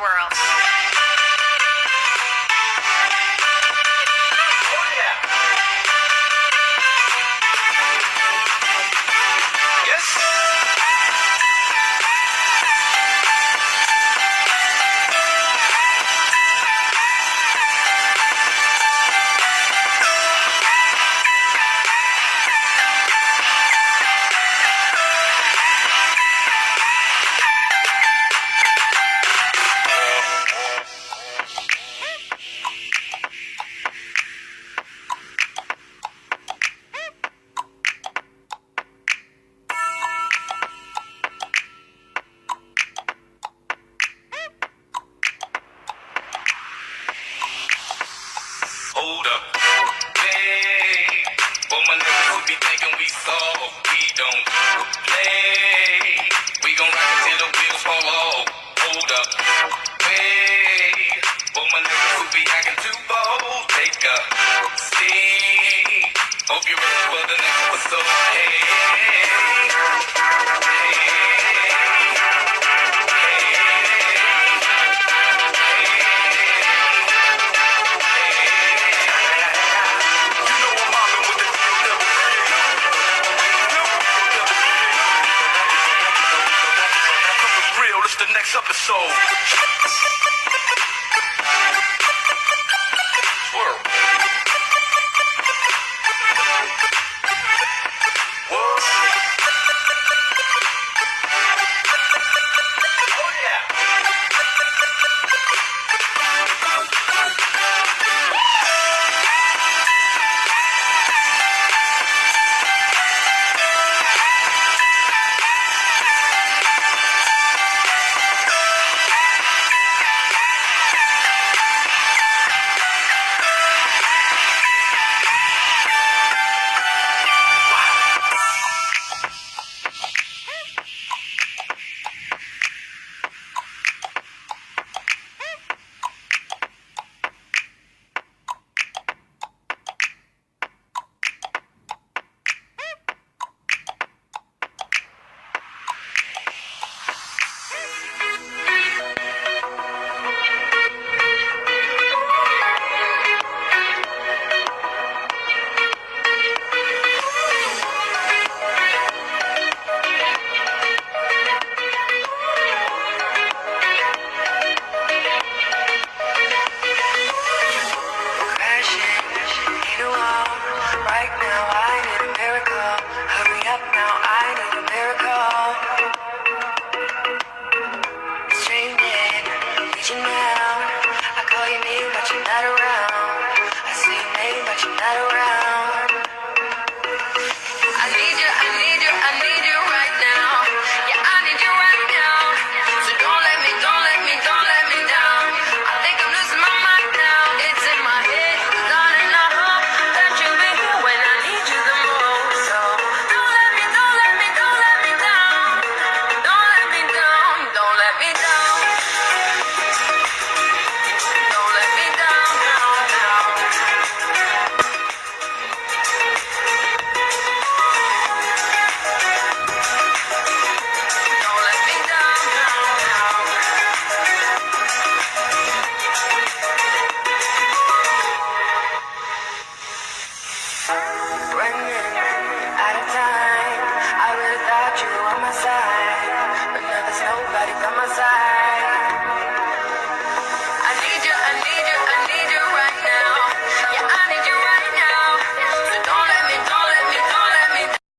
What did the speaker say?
world. Hold up, hey, for my niggas who be thinking we soft, we don't play. We gon' rock it till the wheels fall off. Hold up, hey, for my niggas who be acting too bold, take a seat. Hope you're ready for the next episode. Hey, the next episode.